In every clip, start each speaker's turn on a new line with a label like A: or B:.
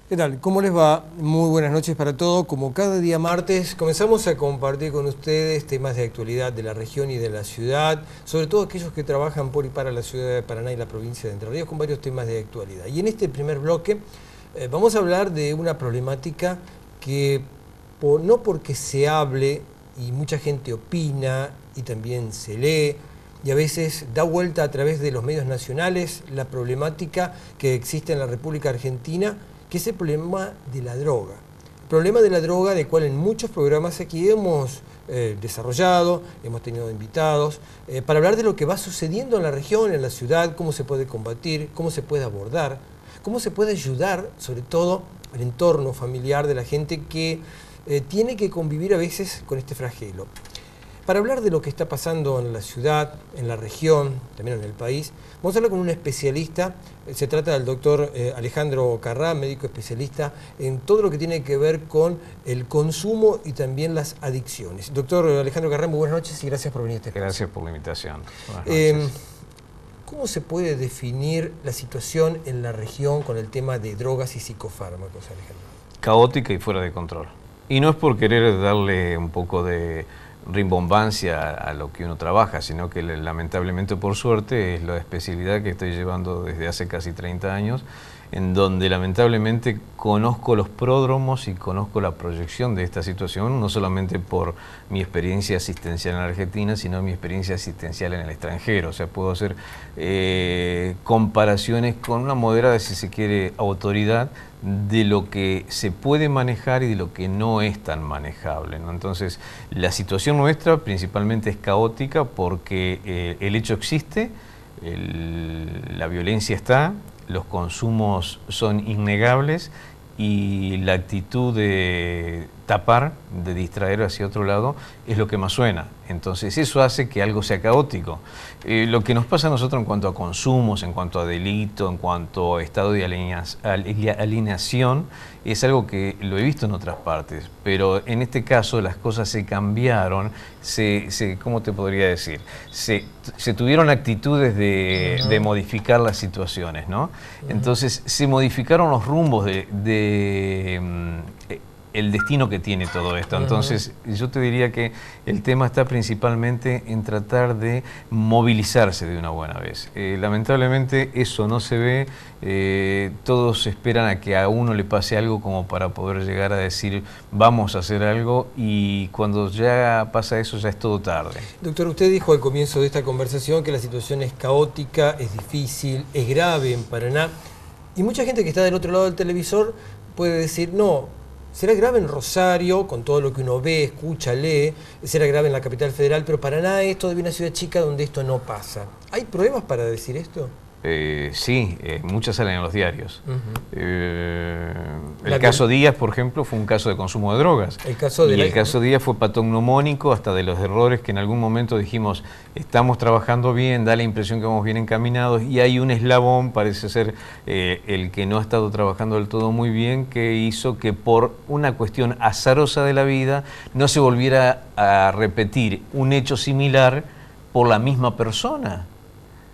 A: ¿Qué tal? ¿Cómo les va? Muy buenas noches para todos. Como cada día martes, comenzamos a compartir con ustedes temas de actualidad de la región y de la ciudad, sobre todo aquellos que trabajan por y para la ciudad de Paraná y la provincia de Entre Ríos, con varios temas de actualidad. Y en este primer bloque vamos a hablar de una problemática que no porque se hable y mucha gente opina y también se lee, y a veces da vuelta a través de los medios nacionales la problemática que existe en la República Argentina, que es el problema de la droga. El problema de la droga, del cual en muchos programas aquí hemos desarrollado, hemos tenido invitados, para hablar de lo que va sucediendo en la región, en la ciudad, cómo se puede combatir, cómo se puede abordar, cómo se puede ayudar, sobre todo, el entorno familiar de la gente que tiene que convivir a veces con este flagelo. Para hablar de lo que está pasando en la ciudad, en la región, también en el país, vamos a hablar con un especialista. Se trata del doctor Alejandro Carrá, médico especialista en todo lo que tiene que ver con el consumo y también las adicciones. Doctor Alejandro Carrá, muy buenas noches y gracias por venir.
B: Gracias por la invitación. Buenas noches.
A: ¿Cómo se puede definir la situación en la región con el tema de drogas y psicofármacos, Alejandro?
B: Caótica y fuera de control. Y no es por querer darle un poco de rimbombancia a lo que uno trabaja, sino que lamentablemente, por suerte, es la especialidad que estoy llevando desde hace casi 30 años, en donde lamentablemente conozco los pródromos y conozco la proyección de esta situación, no solamente por mi experiencia asistencial en Argentina, sino mi experiencia asistencial en el extranjero. O sea, puedo hacer comparaciones con una moderada, si se quiere, autoridad de lo que se puede manejar y de lo que no es tan manejable, ¿no? Entonces, la situación nuestra principalmente es caótica porque el hecho existe, la violencia está, los consumos son innegables y la actitud de tapar, de distraer hacia otro lado, es lo que más suena. Entonces eso hace que algo sea caótico. Lo que nos pasa a nosotros en cuanto a consumos, en cuanto a delito, en cuanto a estado de alineación, es algo que lo he visto en otras partes, pero en este caso las cosas se cambiaron, ¿cómo te podría decir? Se tuvieron actitudes de modificar las situaciones, ¿no? Entonces se modificaron los rumbos el destino que tiene todo esto. Entonces yo te diría que el tema está principalmente en tratar de movilizarse de una buena vez. Lamentablemente eso no se ve, todos esperan a que a uno le pase algo como para poder llegar a decir vamos a hacer algo, y cuando ya pasa eso ya es todo tarde.
A: Doctor, usted dijo al comienzo de esta conversación que la situación es caótica, es difícil, es grave en Paraná, y mucha gente que está del otro lado del televisor puede decir no, será grave en Rosario, con todo lo que uno ve, escucha, lee, será grave en la capital federal, pero Paraná es todavía una ciudad chica donde esto no pasa. ¿Hay pruebas para decir esto?
B: Sí, muchas salen en los diarios. El caso Díaz, por ejemplo, fue un caso de consumo de drogas. El caso Díaz fue patognomónico hasta de los errores que en algún momento dijimos, estamos trabajando bien, da la impresión que vamos bien encaminados, y hay un eslabón, parece ser el que no ha estado trabajando del todo muy bien, que hizo que por una cuestión azarosa de la vida no se volviera a repetir un hecho similar por la misma persona.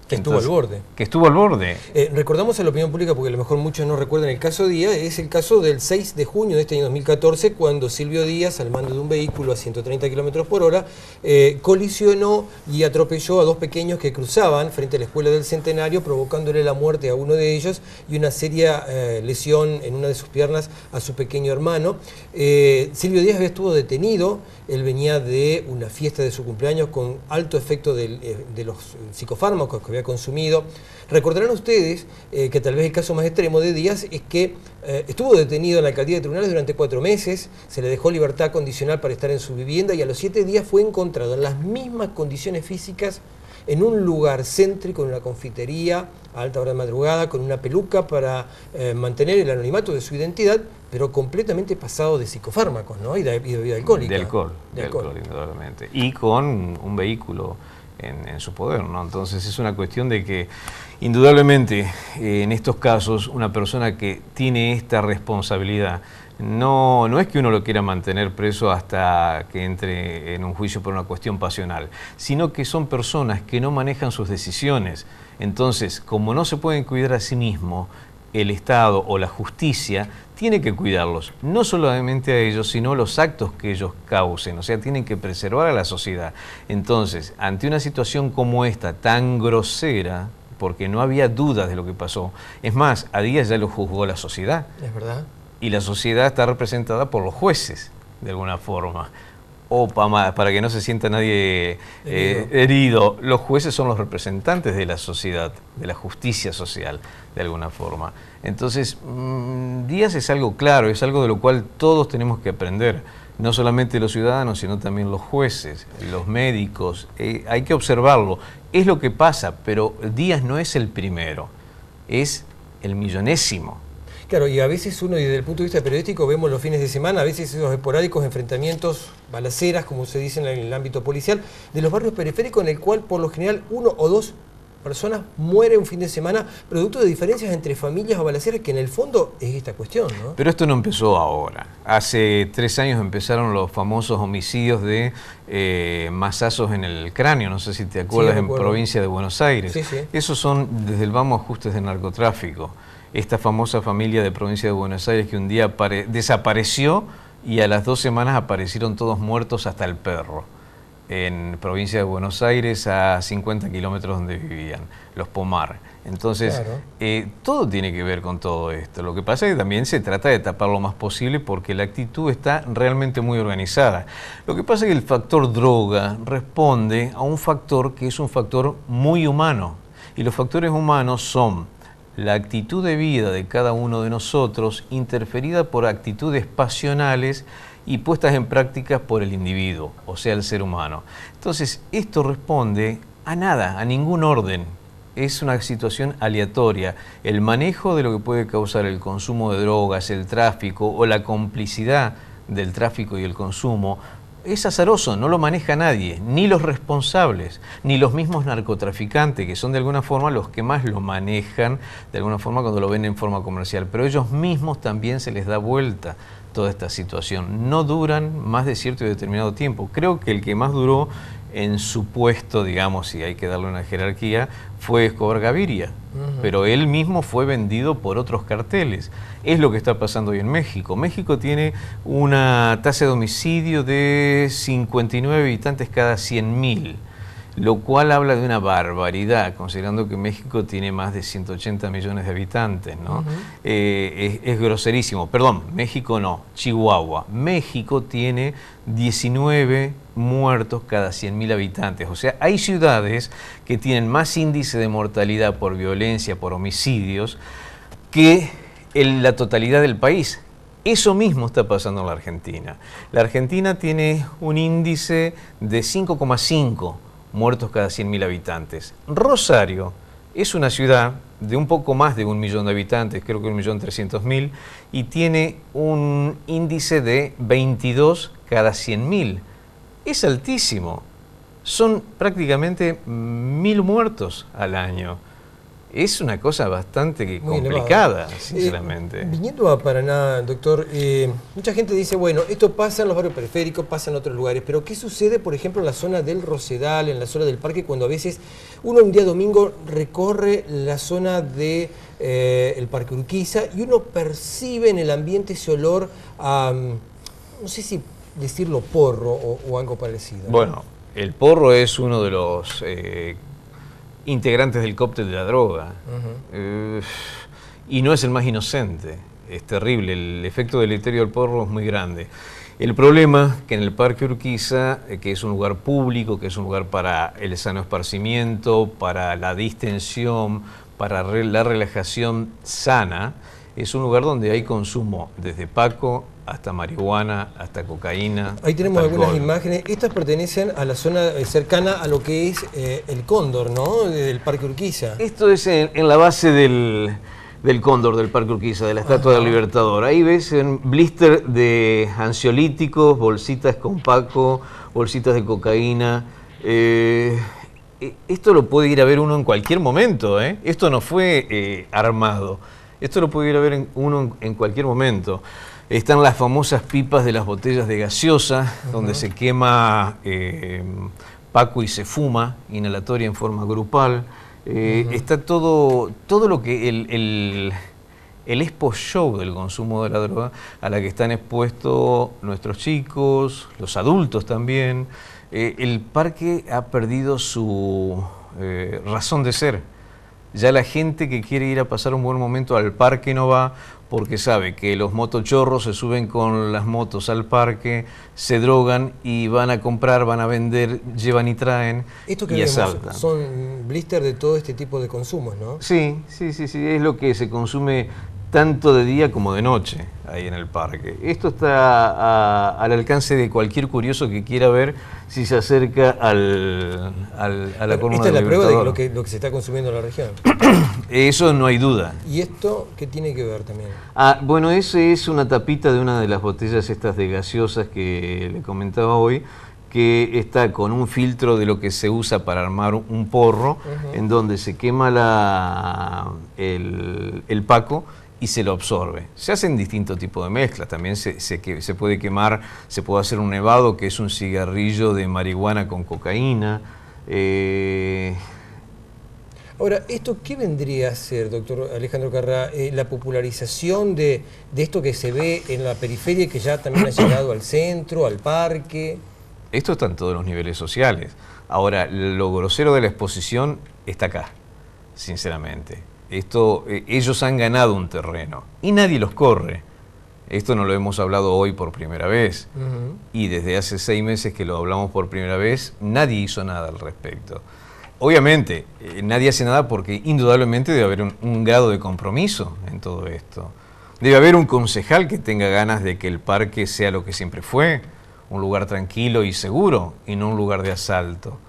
A: Que estuvo al borde.
B: Que estuvo al borde.
A: Recordamos a la opinión pública, porque a lo mejor muchos no recuerdan el caso Díaz, es el caso del 6 de junio de este año 2014, cuando Silvio Díaz, al mando de un vehículo a 130 km/h, colisionó y atropelló a dos pequeños que cruzaban frente a la Escuela del Centenario, provocándole la muerte a uno de ellos y una seria lesión en una de sus piernas a su pequeño hermano. Silvio Díaz estuvo detenido, él venía de una fiesta de su cumpleaños con alto efecto de los psicofármacos que había consumido. Recordarán ustedes que tal vez el caso más extremo de Díaz es que estuvo detenido en la alcaldía de Tribunales durante 4 meses, se le dejó libertad condicional para estar en su vivienda y a los 7 días fue encontrado en las mismas condiciones físicas en un lugar céntrico, en una confitería, a alta hora de madrugada, con una peluca para mantener el anonimato de su identidad, pero completamente pasado de psicofármacos, ¿no? y de bebida alcohólica.
B: De alcohol, indudablemente. Y con un vehículo en su poder, ¿no? Entonces es una cuestión de que, indudablemente, en estos casos, una persona que tiene esta responsabilidad, no es que uno lo quiera mantener preso hasta que entre en un juicio por una cuestión pasional, sino que son personas que no manejan sus decisiones. Entonces, como no se pueden cuidar a sí mismos, el Estado o la justicia tiene que cuidarlos, no solamente a ellos, sino los actos que ellos causen, o sea, tienen que preservar a la sociedad. Entonces, ante una situación como esta, tan grosera, porque no había dudas de lo que pasó, es más, a Díaz ya lo juzgó la sociedad.
A: Es verdad.
B: Y la sociedad está representada por los jueces, de alguna forma. O para que no se sienta nadie herido, los jueces son los representantes de la sociedad, de la justicia social, de alguna forma. Entonces, Díaz es algo claro, es algo de lo cual todos tenemos que aprender, no solamente los ciudadanos, sino también los jueces, los médicos, hay que observarlo. Es lo que pasa, pero Díaz no es el primero, es el millonésimo.
A: Claro, y a veces uno, desde el punto de vista periodístico, vemos los fines de semana, a veces esos esporádicos enfrentamientos, balaceras, como se dice en el ámbito policial, de los barrios periféricos, en el cual, por lo general, 1 o 2 personas mueren un fin de semana, producto de diferencias entre familias o balaceras, que en el fondo es esta cuestión, ¿no?
B: Pero esto no empezó ahora. Hace 3 años empezaron los famosos homicidios de mazazos en el cráneo, no sé si te acuerdas, sí, en provincia de Buenos Aires.
A: Sí, sí.
B: Esos son desde el vamos ajustes de narcotráfico. Esta famosa familia de provincia de Buenos Aires que un día desapareció y a las 2 semanas aparecieron todos muertos hasta el perro. En provincia de Buenos Aires, a 50 kilómetros donde vivían, los Pomar. Entonces, claro, todo tiene que ver con todo esto. Lo que pasa es que también se trata de tapar lo más posible porque la actitud está realmente muy organizada. Lo que pasa es que el factor droga responde a un factor que es un factor muy humano. Y los factores humanos son la actitud de vida de cada uno de nosotros, interferida por actitudes pasionales y puestas en práctica por el individuo, o sea, el ser humano. Entonces, esto responde a nada, a ningún orden. Es una situación aleatoria. El manejo de lo que puede causar el consumo de drogas, el tráfico o la complicidad del tráfico y el consumo es azaroso, no lo maneja nadie, ni los responsables, ni los mismos narcotraficantes, que son de alguna forma los que más lo manejan, de alguna forma cuando lo ven en forma comercial, pero ellos mismos también se les da vuelta toda esta situación. No duran más de cierto y determinado tiempo. Creo que el que más duró en su puesto, digamos, si hay que darle una jerarquía, fue Escobar Gaviria, pero él mismo fue vendido por otros carteles. Es lo que está pasando hoy en México. México tiene una tasa de homicidio de 59 habitantes cada 100.000, lo cual habla de una barbaridad, considerando que México tiene más de 180 millones de habitantes, ¿no? Es groserísimo. Perdón, México no, Chihuahua. México tiene 19 muertos cada 100.000 habitantes. O sea, hay ciudades que tienen más índice de mortalidad por violencia, por homicidios, que la totalidad del país. Eso mismo está pasando en la Argentina. La Argentina tiene un índice de 5,5 muertos cada 100.000 habitantes. Rosario es una ciudad de un poco más de 1 millón de habitantes, creo que 1.300.000, y tiene un índice de 22 cada 100.000. Es altísimo. Son prácticamente 1.000 muertos al año. Es una cosa bastante complicada, sinceramente.
A: Viniendo a Paraná, doctor, mucha gente dice, bueno, esto pasa en los barrios periféricos, pasa en otros lugares, pero ¿qué sucede, por ejemplo, en la zona del Rosedal, en la zona del parque, cuando a veces uno un día domingo recorre la zona de el Parque Urquiza y uno percibe en el ambiente ese olor a, no sé si decirlo porro o algo parecido, ¿no?
B: Bueno, el porro es uno de los integrantes del cóctel de la droga, y no es el más inocente. es terrible, el efecto deleterio del porro es muy grande. El problema que en el Parque Urquiza, que es un lugar público, que es un lugar para el sano esparcimiento, para la distensión, para la relajación sana, es un lugar donde hay consumo desde paco hasta marihuana, hasta cocaína.
A: Ahí tenemos algunas
B: alcohol.
A: imágenes. Estas pertenecen a la zona cercana a lo que es el Cóndor, ¿no? Del Parque Urquiza.
B: Esto es en la base del Cóndor, del Parque Urquiza, de la Estatua del Libertador. Ahí ves en blister de ansiolíticos, bolsitas con paco, bolsitas de cocaína. Esto lo puede ir a ver uno en cualquier momento, ¿eh? Esto no fue armado. Esto lo puede ir a ver uno en cualquier momento. Están las famosas pipas de las botellas de gaseosa, donde se quema paco y se fuma, inhalatoria en forma grupal. Está todo lo que el expo show del consumo de la droga a la que están expuestos nuestros chicos, los adultos también. El parque ha perdido su razón de ser. Ya la gente que quiere ir a pasar un buen momento al parque no va porque sabe que los motochorros se suben con las motos al parque, se drogan y van a comprar, van a vender, llevan y traen
A: Esto que
B: y
A: vemos
B: asaltan.
A: son blister de todo este tipo de consumos, ¿no?
B: Sí, es lo que se consume tanto de día como de noche ahí en el parque. Esto está al alcance de cualquier curioso que quiera ver si se acerca a la columna
A: Esta es la
B: del
A: prueba de
B: Libertador.
A: lo que se está consumiendo en la región.
B: Eso no hay duda.
A: ¿Y esto qué tiene que ver también?
B: Bueno, ese es una tapita de una de las botellas estas de gaseosas que le comentaba hoy, que está con un filtro de lo que se usa para armar un porro, en donde se quema el paco y se lo absorbe. Se hacen distintos tipos de mezclas, también se puede quemar, se puede hacer un nevado, que es un cigarrillo de marihuana con cocaína.
A: Ahora, ¿esto qué vendría a ser, doctor Alejandro Carrá? La popularización de esto que se ve en la periferia y que ya también ha llegado al centro, al parque.
B: Esto está en todos los niveles sociales. Ahora, lo grosero de la exposición está acá, sinceramente. Ellos han ganado un terreno y nadie los corre. Esto no lo hemos hablado hoy por primera vez. Y desde hace 6 meses que lo hablamos por primera vez, nadie hizo nada al respecto. Obviamente, nadie hace nada porque indudablemente debe haber un grado de compromiso en todo esto. Debe haber un concejal que tenga ganas de que el parque sea lo que siempre fue, un lugar tranquilo y seguro, y no un lugar de asalto.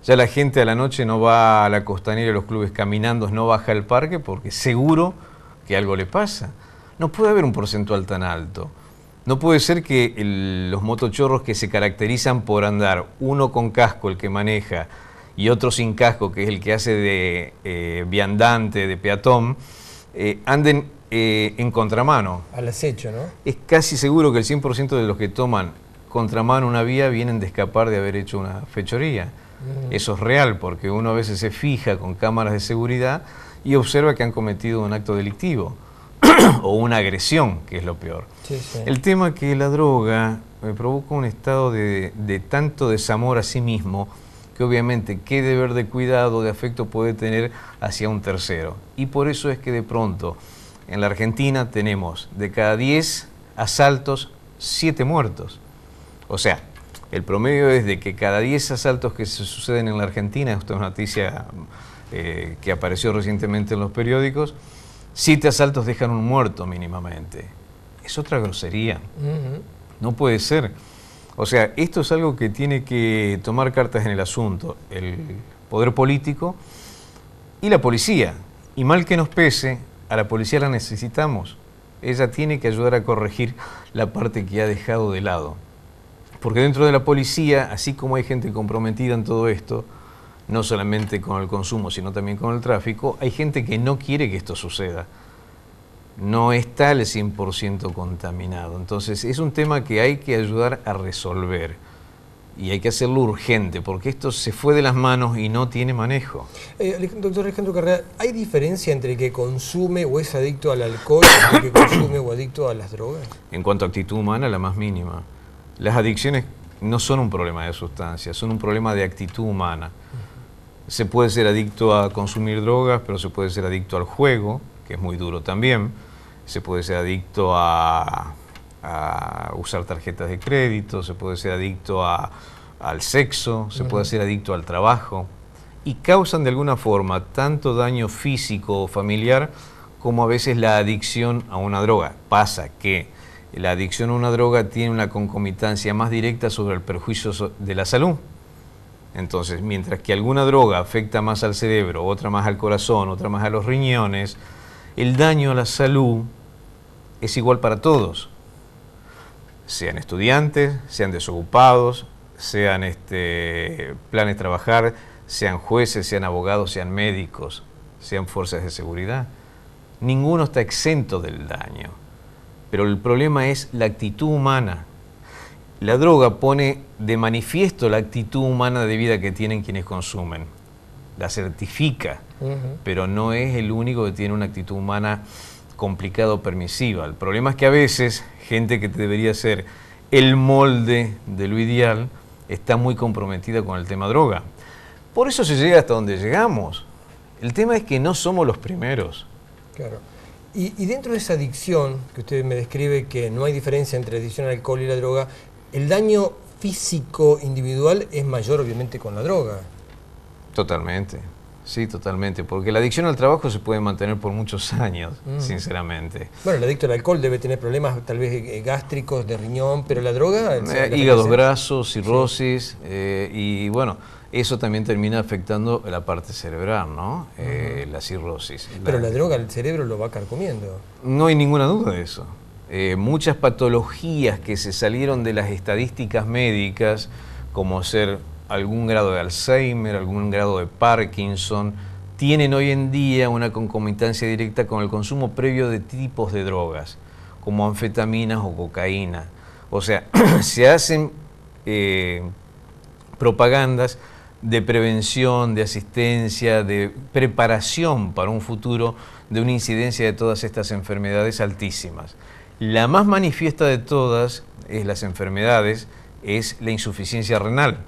B: Ya la gente a la noche no va a la costanera y los clubes caminando, no baja al parque porque seguro que algo le pasa. No puede haber un porcentual tan alto. No puede ser que los motochorros que se caracterizan por andar, uno con casco, el que maneja, y otro sin casco, que es el que hace de viandante, de peatón, anden en contramano.
A: Al acecho, ¿no?
B: Es casi seguro que el 100% de los que toman contramano una vía vienen de escapar de haber hecho una fechoría. Eso es real, porque uno a veces se fija con cámaras de seguridad y observa que han cometido un acto delictivo o una agresión, que es lo peor.
A: Sí, sí.
B: El tema es que la droga provoca un estado de tanto desamor a sí mismo que obviamente qué deber de cuidado, de afecto puede tener hacia un tercero. Y por eso es que de pronto en la Argentina tenemos de cada 10 asaltos, 7 muertos. O sea, el promedio es de que cada 10 asaltos que se suceden en la Argentina, esto es una noticia que apareció recientemente en los periódicos, 7 asaltos dejan un muerto mínimamente. Es otra grosería. No puede ser. O sea, esto es algo que tiene que tomar cartas en el asunto, el poder político y la policía. Y mal que nos pese, a la policía la necesitamos. Ella tiene que ayudar a corregir la parte que ha dejado de lado. Porque dentro de la policía, así como hay gente comprometida en todo esto, no solamente con el consumo, sino también con el tráfico, hay gente que no quiere que esto suceda. No está el 100% contaminado. Entonces es un tema que hay que ayudar a resolver y hay que hacerlo urgente porque esto se fue de las manos y no tiene manejo.
A: Doctor Alejandro Carrá, ¿hay diferencia entre el que consume o es adicto al alcohol y el que consume o adicto a las drogas?
B: En cuanto a actitud humana, la más mínima. Las adicciones no son un problema de sustancias, son un problema de actitud humana. Se puede ser adicto a consumir drogas, pero se puede ser adicto al juego, que es muy duro también. se puede ser adicto a usar tarjetas de crédito, se puede ser adicto al sexo, se puede ser adicto al trabajo, y causan de alguna forma tanto daño físico o familiar como a veces la adicción a una droga. Pasa que la adicción a una droga tiene una concomitancia más directa sobre el perjuicio de la salud. Entonces, mientras que alguna droga afecta más al cerebro, otra más al corazón, otra más a los riñones, el daño a la salud es igual para todos. Sean estudiantes, sean desocupados, sean planes trabajar, sean jueces, sean abogados, sean médicos, sean fuerzas de seguridad. Ninguno está exento del daño, pero el problema es la actitud humana. La droga pone de manifiesto la actitud humana de vida que tienen quienes consumen, la certifica, pero no es el único que tiene una actitud humana complicada o permisiva. El problema es que a veces gente que debería ser el molde de lo ideal está muy comprometida con el tema droga. Por eso se llega hasta donde llegamos. El tema es que no somos los primeros.
A: Claro. Y dentro de esa adicción, que usted me describe que no hay diferencia entre la adicción al alcohol y la droga, el daño físico individual es mayor obviamente con la droga.
B: Totalmente, sí, totalmente, porque la adicción al trabajo se puede mantener por muchos años, sinceramente.
A: Bueno, el adicto al alcohol debe tener problemas tal vez gástricos, de riñón, pero la droga...
B: hígados grasos, cirrosis, y bueno, eso también termina afectando la parte cerebral, ¿no? La cirrosis.
A: Pero la droga el cerebro lo va carcomiendo.
B: No hay ninguna duda de eso. Muchas patologías que se salieron de las estadísticas médicas, como ser algún grado de Alzheimer, algún grado de Parkinson, tienen hoy en día una concomitancia directa con el consumo previo de tipos de drogas, como anfetaminas o cocaína. O sea, se hacen propagandas de prevención, de asistencia, de preparación para un futuro de una incidencia de todas estas enfermedades altísimas. La más manifiesta de todas es las enfermedades, es la insuficiencia renal.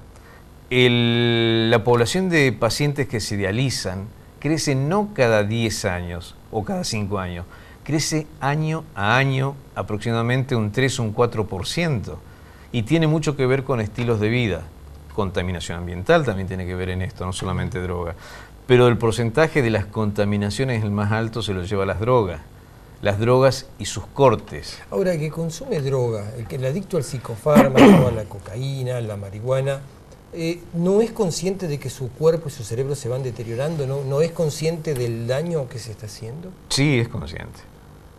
B: La población de pacientes que se dializan crece no cada 10 años o cada 5 años, crece año a año aproximadamente un 3 o un 4%, y tiene mucho que ver con estilos de vida. Contaminación ambiental también tiene que ver en esto, no solamente droga. Pero el porcentaje de las contaminaciones, el más alto, se lo lleva las drogas y sus cortes.
A: Ahora, el que consume droga, el adicto al psicofármaco, a la cocaína, a la marihuana, ¿no es consciente de que su cuerpo y su cerebro se van deteriorando? ¿No es consciente del daño que se está haciendo?
B: Sí, es consciente.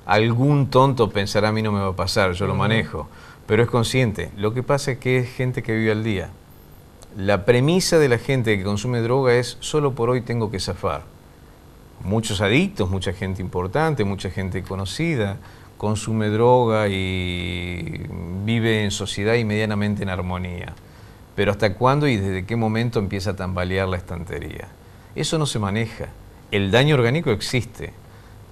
B: Algún tonto pensará, a mí no me va a pasar, yo lo manejo, pero es consciente. Lo que pasa es que es gente que vive al día. La premisa de la gente que consume droga es: solo por hoy tengo que zafar. Muchos adictos, mucha gente importante, mucha gente conocida, consume droga y vive en sociedad y medianamente en armonía. Pero ¿hasta cuándo y desde qué momento empieza a tambalear la estantería? Eso no se maneja. El daño orgánico existe.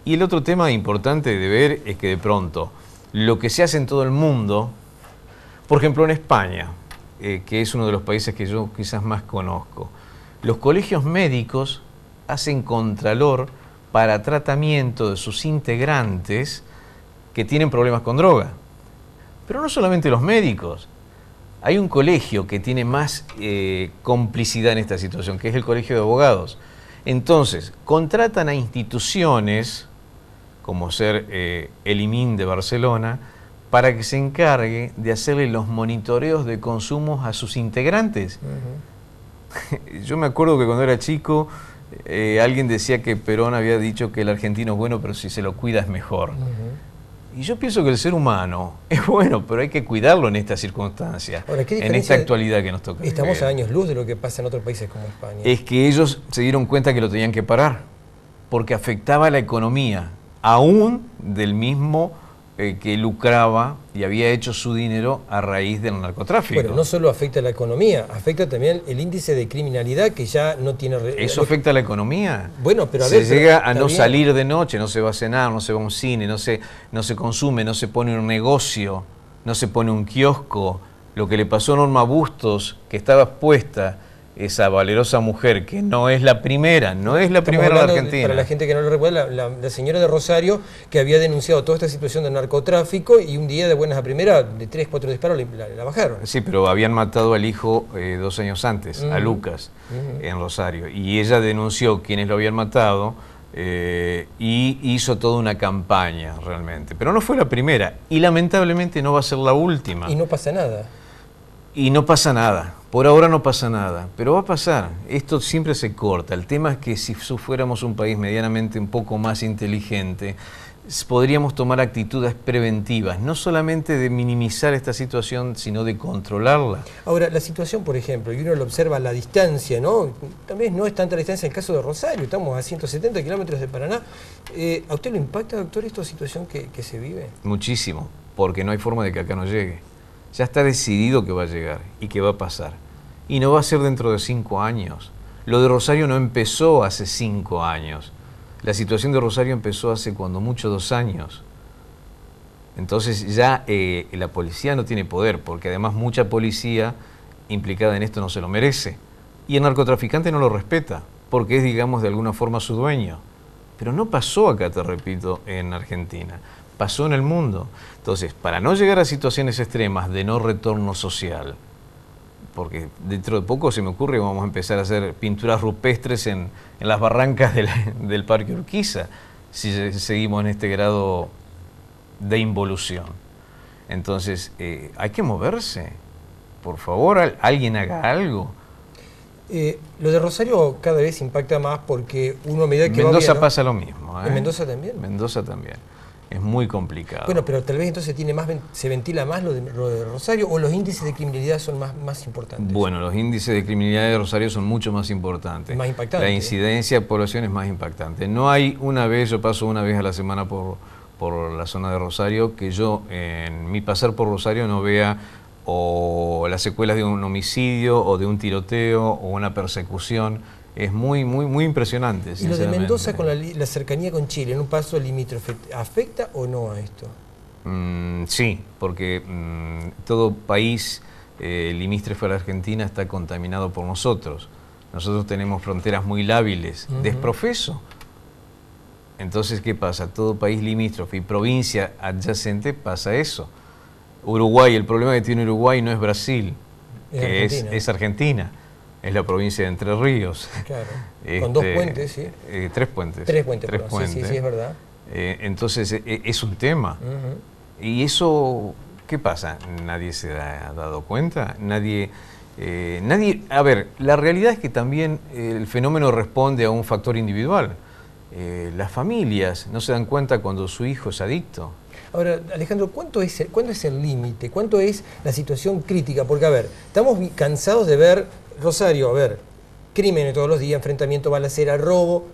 B: Y el otro tema importante de ver es que de pronto lo que se hace en todo el mundo, por ejemplo en España, que es uno de los países que yo quizás más conozco, los colegios médicos hacen contralor para tratamiento de sus integrantes que tienen problemas con droga. Pero no solamente los médicos. Hay un colegio que tiene más complicidad en esta situación, que es el Colegio de Abogados. Entonces, contratan a instituciones, como ser el IMIN de Barcelona, para que se encargue de hacerle los monitoreos de consumos a sus integrantes. Yo me acuerdo que cuando era chico, alguien decía que Perón había dicho que el argentino es bueno, pero si se lo cuida es mejor. Y yo pienso que el ser humano es bueno, pero hay que cuidarlo en estas circunstancias,
A: ahora,
B: en esta actualidad que nos toca.
A: Estamos a años luz de lo que pasa en otros países como España.
B: Es que ellos se dieron cuenta que lo tenían que parar, porque afectaba la economía, aún del mismo que lucraba y había hecho su dinero a raíz del narcotráfico.
A: Bueno, no solo afecta la economía, afecta también el índice de criminalidad que ya no tiene...
B: ¿Eso afecta a la economía?
A: Bueno, pero a
B: ver...
A: Se
B: llega a no salir de noche, no se va a cenar, no se va a un cine, no se consume, no se pone un negocio, no se pone un kiosco. Lo que le pasó a Norma Bustos, que estaba expuesta esa valerosa mujer, que no es la primera, no es la
A: Estamos
B: primera en la
A: hablando,
B: Argentina.
A: para la gente que no lo recuerda, la señora de Rosario que había denunciado toda esta situación de narcotráfico y un día de buenas a primera, de 3, 4 disparos, la bajaron.
B: Sí, pero habían matado al hijo 2 años antes, a Lucas, en Rosario. Y ella denunció quienes lo habían matado y hizo toda una campaña realmente. Pero no fue la primera y lamentablemente no va a ser la última.
A: Y no pasa nada.
B: Y no pasa nada, por ahora no pasa nada, pero va a pasar, esto siempre se corta. El tema es que si fuéramos un país medianamente un poco más inteligente, podríamos tomar actitudes preventivas, no solamente de minimizar esta situación, sino de controlarla.
A: Ahora, la situación, por ejemplo, y uno lo observa a la distancia, ¿no? También no es tanta la distancia en el caso de Rosario, estamos a 170 kilómetros de Paraná. ¿A usted lo impacta, doctor, esta situación que se vive?
B: Muchísimo, porque no hay forma de que acá no llegue. Ya está decidido que va a llegar y que va a pasar. Y no va a ser dentro de 5 años. Lo de Rosario no empezó hace 5 años. La situación de Rosario empezó hace cuando mucho 2 años. Entonces ya la policía no tiene poder, porque además mucha policía implicada en esto no se lo merece. Y el narcotraficante no lo respeta, porque es, digamos, de alguna forma su dueño. Pero no pasó acá, te repito, en Argentina. Pasó en el mundo. Entonces, para no llegar a situaciones extremas de no retorno social, porque dentro de poco se me ocurre que vamos a empezar a hacer pinturas rupestres en las barrancas del Parque Urquiza, si seguimos en este grado de involución. Entonces, hay que moverse. Por favor, alguien haga algo.
A: Lo de Rosario cada vez impacta más porque uno a medida que
B: Mendoza
A: va bien, ¿no?
B: pasa lo mismo.
A: ¿En Mendoza también?
B: Mendoza también. Es muy complicado.
A: Bueno, pero tal vez entonces tiene más, se ventila más lo de Rosario, o los índices de criminalidad son más importantes.
B: Bueno, los índices de criminalidad de Rosario son mucho más importantes.
A: Más impactantes.
B: La incidencia de población es más impactante. No hay una vez, yo paso una vez a la semana por la zona de Rosario, que yo en mi pasar por Rosario no vea o las secuelas de un homicidio o de un tiroteo o una persecución. Es muy impresionante.
A: ¿Y lo de Mendoza con la cercanía con Chile, en un paso limítrofe, afecta o no a esto?
B: Sí, porque todo país limítrofe a la Argentina está contaminado por nosotros. Nosotros tenemos fronteras muy lábiles, desprofeso. Entonces, ¿qué pasa? Todo país limítrofe y provincia adyacente pasa eso. Uruguay, el problema que tiene Uruguay no es Brasil, es Argentina. Es la provincia de Entre Ríos.
A: Claro, con 2 puentes, ¿sí?
B: 3 puentes.
A: 3 puentes, sí, es verdad.
B: Entonces, es un tema. Y eso, ¿qué pasa? ¿Nadie se ha dado cuenta? Nadie... A ver, la realidad es que también el fenómeno responde a un factor individual. Las familias no se dan cuenta cuando su hijo es adicto.
A: Ahora, Alejandro, ¿cuánto es el límite? ¿Cuánto es la situación crítica? Porque, a ver, estamos cansados de ver Rosario, a ver, crímenes todos los días, enfrentamiento, balacera, robo,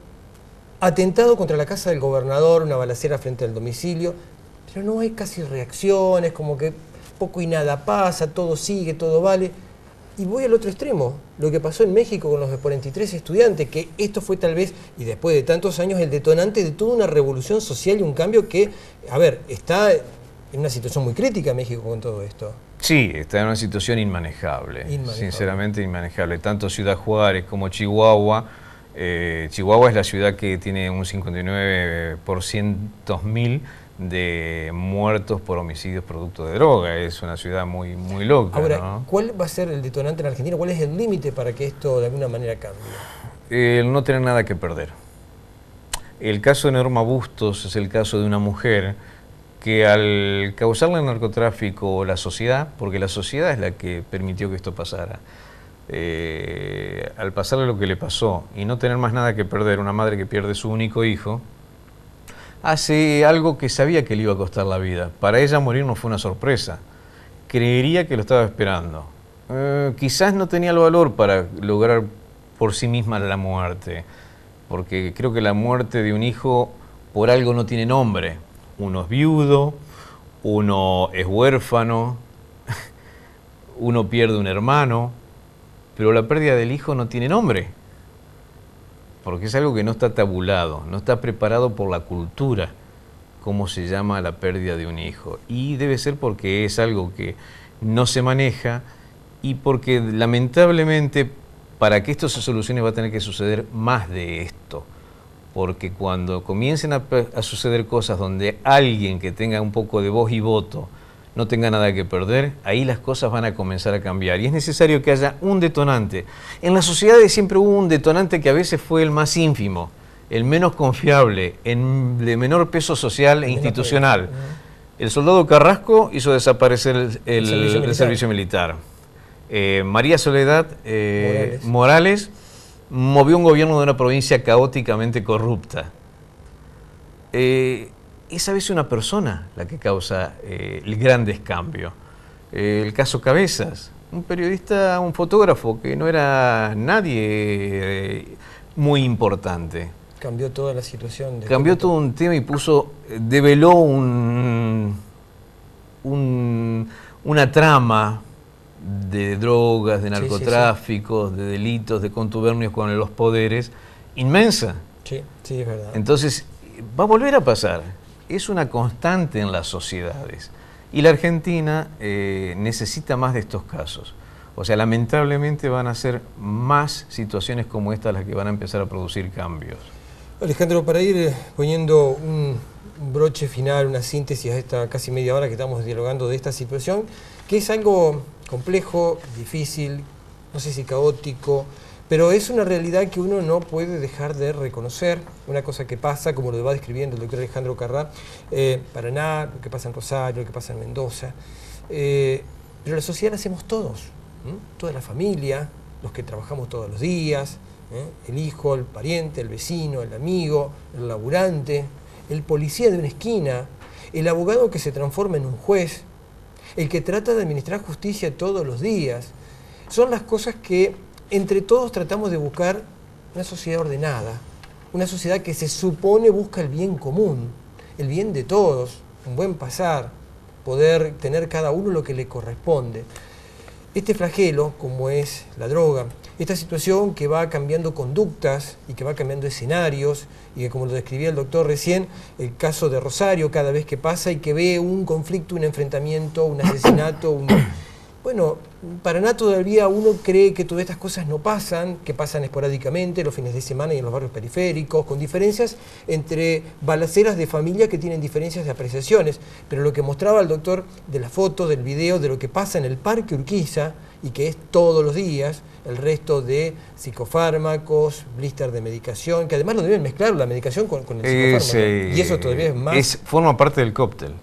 A: atentado contra la casa del gobernador, una balacera frente al domicilio, pero no hay casi reacciones, como que poco y nada pasa, todo sigue, todo vale. Y voy al otro extremo, lo que pasó en México con los 43 estudiantes, que esto fue tal vez, y después de tantos años, el detonante de toda una revolución social y un cambio que, a ver, está en una situación muy crítica México con todo esto.
B: Sí, está en una situación inmanejable, sinceramente inmanejable. Tanto Ciudad Juárez como Chihuahua. Chihuahua es la ciudad que tiene un 59% de muertos por homicidios producto de droga. Es una ciudad muy loca.
A: Ahora,
B: ¿no?
A: ¿Cuál va a ser el detonante en Argentina? ¿Cuál es el límite para que esto de alguna manera cambie?
B: El no tener nada que perder. El caso de Norma Bustos es el caso de una mujer que al causarle el narcotráfico la sociedad, porque la sociedad es la que permitió que esto pasara, al pasarle lo que le pasó y no tener más nada que perder, una madre que pierde su único hijo, hace algo que sabía que le iba a costar la vida. Para ella morir no fue una sorpresa, creería que lo estaba esperando. Quizás no tenía el valor para lograr por sí misma la muerte, porque creo que la muerte de un hijo por algo no tiene nombre. Uno es viudo, uno es huérfano, uno pierde un hermano, pero la pérdida del hijo no tiene nombre, porque es algo que no está tabulado, no está preparado por la cultura, cómo se llama la pérdida de un hijo. Y debe ser porque es algo que no se maneja y porque lamentablemente para que esto se solucione va a tener que suceder más de esto. Porque cuando comiencen a suceder cosas donde alguien que tenga un poco de voz y voto no tenga nada que perder, ahí las cosas van a comenzar a cambiar. Y es necesario que haya un detonante. En las sociedades siempre hubo un detonante que a veces fue el más ínfimo, el menos confiable, el de menor peso social e institucional. El soldado Carrasco hizo desaparecer el servicio militar. María Soledad Morales movió un gobierno de una provincia caóticamente corrupta. Es a veces una persona la que causa grandes cambios. El caso Cabezas, un periodista, un fotógrafo que no era nadie muy importante.
A: Cambió toda la situación.
B: Cambió todo un tema y develó una trama de drogas, de narcotráficos, de delitos, de contubernios con los poderes, inmensa.
A: Sí, sí, es verdad.
B: Entonces, va a volver a pasar. Es una constante en las sociedades. Y la Argentina necesita más de estos casos. O sea, lamentablemente van a ser más situaciones como estas las que van a empezar a producir cambios.
A: Alejandro, para ir poniendo un broche final, una síntesis a esta casi media hora que estamos dialogando de esta situación, que es algo complejo, difícil, no sé si caótico, pero es una realidad que uno no puede dejar de reconocer, una cosa que pasa, como lo va describiendo el doctor Alejandro Carrá, Paraná, lo que pasa en Rosario, lo que pasa en Mendoza, pero la sociedad la hacemos todos, toda la familia, los que trabajamos todos los días, el hijo, el pariente, el vecino, el amigo, el laburante, el policía de una esquina, el abogado que se transforma en un juez, el que trata de administrar justicia todos los días. Son las cosas que entre todos tratamos de buscar una sociedad ordenada, una sociedad que se supone busca el bien común, el bien de todos, un buen pasar, poder tener cada uno lo que le corresponde. Este flagelo, como es la droga, esta situación que va cambiando conductas y que va cambiando escenarios, y que, como lo describía el doctor recién, el caso de Rosario cada vez que pasa y que ve un conflicto, un enfrentamiento, un asesinato, bueno, Paraná todavía uno cree que todas estas cosas no pasan, que pasan esporádicamente los fines de semana y en los barrios periféricos, con diferencias entre balaceras de familia que tienen diferencias de apreciaciones, pero lo que mostraba el doctor de la foto, del video, de lo que pasa en el Parque Urquiza, y que es todos los días, el resto de psicofármacos, blister de medicación, que además lo deben mezclar la medicación con el psicofármaco, y eso todavía es más...
B: forma parte del cóctel.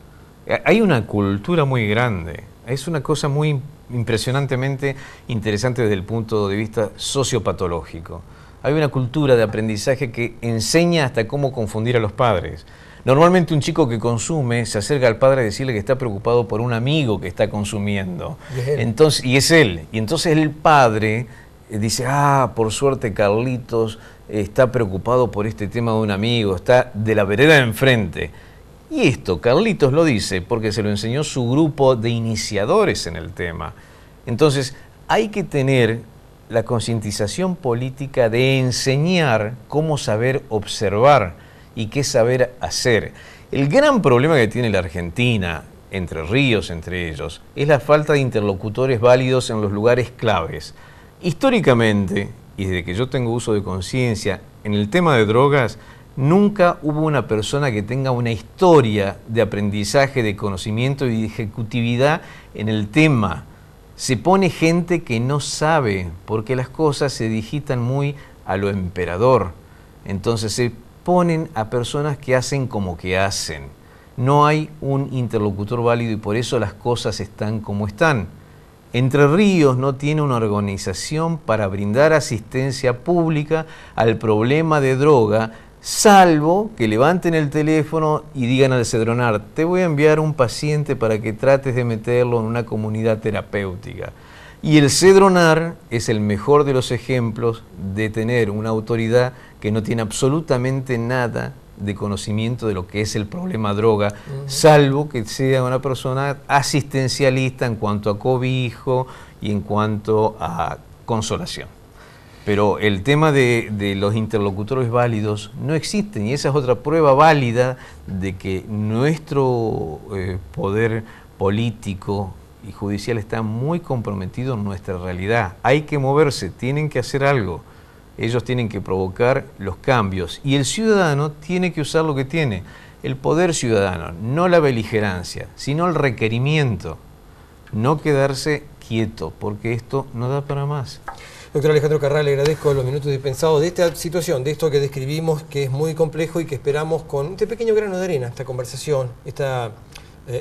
B: Hay una cultura muy grande, es una cosa muy impresionantemente interesante desde el punto de vista sociopatológico. Hay una cultura de aprendizaje que enseña hasta cómo confundir a los padres. Normalmente un chico que consume se acerca al padre a decirle que está preocupado por un amigo que está consumiendo. Y es él. Y entonces el padre dice, por suerte Carlitos está preocupado por este tema de un amigo, está de la vereda de enfrente. Y esto Carlitos lo dice porque se lo enseñó su grupo de iniciadores en el tema. Entonces hay que tener la concientización política de enseñar cómo saber observar y qué saber hacer. El gran problema que tiene la Argentina, Entre Ríos entre ellos, es la falta de interlocutores válidos en los lugares claves. Históricamente, y desde que yo tengo uso de conciencia, en el tema de drogas, nunca hubo una persona que tenga una historia de aprendizaje, de conocimiento y de ejecutividad en el tema. Se pone gente que no sabe, porque las cosas se digitan muy a lo emperador. Entonces se ponen a personas que hacen como que hacen. No hay un interlocutor válido y por eso las cosas están como están. Entre Ríos no tiene una organización para brindar asistencia pública al problema de droga, salvo que levanten el teléfono y digan al Cedronar, te voy a enviar un paciente para que trates de meterlo en una comunidad terapéutica. Y el Cedronar es el mejor de los ejemplos de tener una autoridad que no tiene absolutamente nada de conocimiento de lo que es el problema droga, salvo que sea una persona asistencialista en cuanto a cobijo y en cuanto a consolación. Pero el tema de los interlocutores válidos no existen y esa es otra prueba válida de que nuestro poder político y judicial está muy comprometido en nuestra realidad. Hay que moverse, tienen que hacer algo. Ellos tienen que provocar los cambios y el ciudadano tiene que usar lo que tiene. El poder ciudadano, no la beligerancia, sino el requerimiento. No quedarse quieto, porque esto no da para más.
A: Doctor Alejandro Carrà, le agradezco los minutos dispensados de esta situación, de esto que describimos, que es muy complejo y que esperamos con este pequeño grano de arena, esta conversación, esta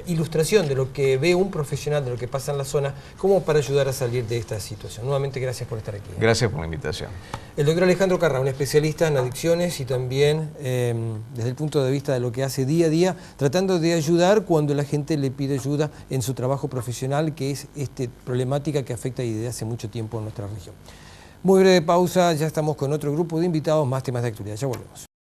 A: ilustración de lo que ve un profesional, de lo que pasa en la zona, como para ayudar a salir de esta situación. Nuevamente, gracias por estar aquí.
B: Gracias por la invitación.
A: El doctor Alejandro Carrà, un especialista en adicciones y también desde el punto de vista de lo que hace día a día, tratando de ayudar cuando la gente le pide ayuda en su trabajo profesional, que es esta problemática que afecta y desde hace mucho tiempo en nuestra región. Muy breve pausa, ya estamos con otro grupo de invitados, más temas de actualidad. Ya volvemos.